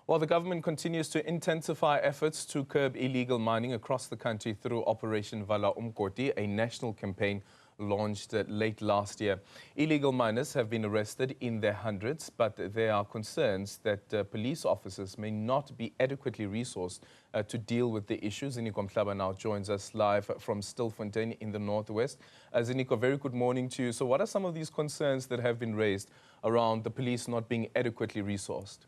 While the government continues to intensify efforts to curb illegal mining across the country through Operation Vala Umgodi, a national campaign launched late last year. Illegal miners have been arrested in their hundreds, but there are concerns that police officers may not be adequately resourced to deal with the issues. Ziniko Mhlaba now joins us live from Stilfontein in the northwest. Ziniko, very good morning to you. So what are some of these concerns that have been raised around the police not being adequately resourced?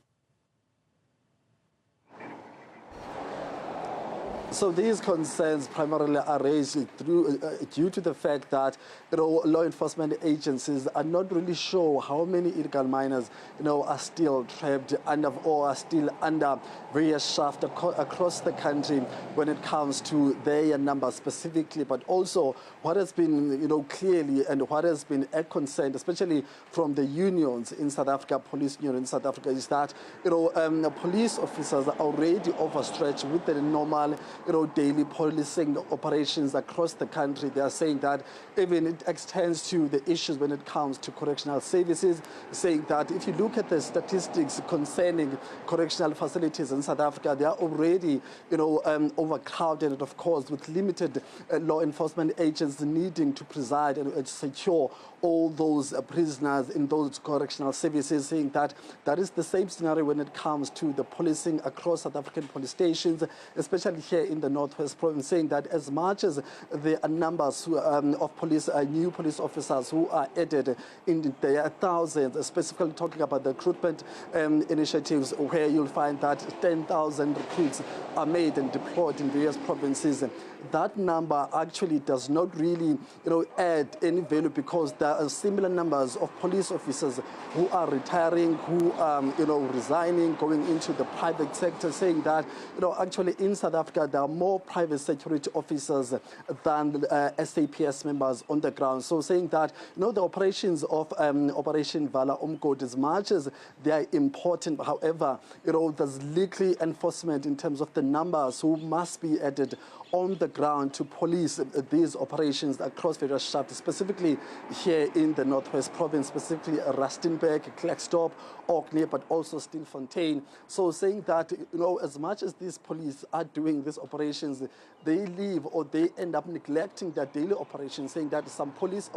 So these concerns primarily are raised due to the fact that law enforcement agencies are not really sure how many illegal miners are still trapped under or are still under various shafts across the country when it comes to their numbers specifically, but also what has been clearly and what has been a concern, especially from the unions in South Africa, police union in South Africa, is that police officers are already overstretched with the normal daily policing operations across the country. They are saying that even it extends to the issues when it comes to correctional services, saying that if you look at the statistics concerning correctional facilities in South Africa, they are already overcrowded, and of course with limited law enforcement agents needing to preside and secure all those prisoners in those correctional services, saying that that is the same scenario when it comes to the policing across South African police stations, especially here in the Northwest Province, saying that as much as there are numbers of police, new police officers who are added in their thousands, specifically talking about the recruitment initiatives, where you'll find that 10,000 recruits are made and deployed in various provinces. That number actually does not really add any value, because there are similar numbers of police officers who are retiring, who are resigning, going into the private sector, saying that actually in South Africa there are more private security officers than SAPS members on the ground. So saying that the operations of Operation Vala Umgodi, as much as they are important, however there's little enforcement in terms of the numbers who must be added on the ground to police these operations across various shafts, specifically here in the Northwest Province, specifically Rustenburg, Klerksdorp, Orkney, but also Stilfontein. So saying that as much as these police are doing these operations, they leave or they end up neglecting their daily operations, saying that some police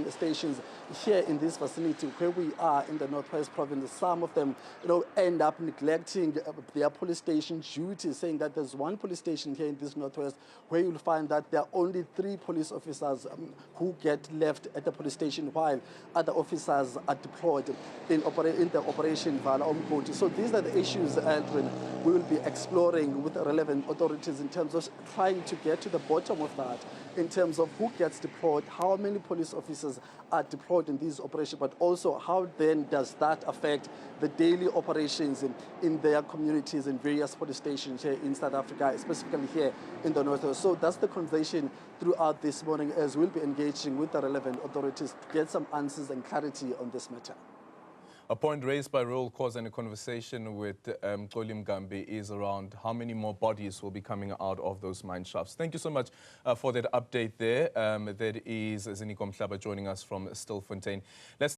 stations here in this facility where we are in the Northwest Province, some of them end up neglecting their police station duties, saying that there's one police station here in this Northwest where you'll find that there are only 3 police officers who get left at the police station, while other officers are deployed in the Operation Vala Umgodi. So these are the issues, Aldrin, we will be exploring with the relevant authorities in terms of trying to get to the bottom of that, in terms of who gets deployed, how many police officers are deployed in these operations, but also how then does that affect the daily operations in their communities in various police stations here in South Africa, specifically here in the North. So that's the conversation throughout this morning, as we'll be engaging with the relevant authorities to get some answers and clarity on this matter. A point raised by Royal Cause and a conversation with Kolim Gambi is around how many more bodies will be coming out of those mine shafts. Thank you so much for that update there. That is Ziniko Mhlaba joining us from Stilfontein. Let's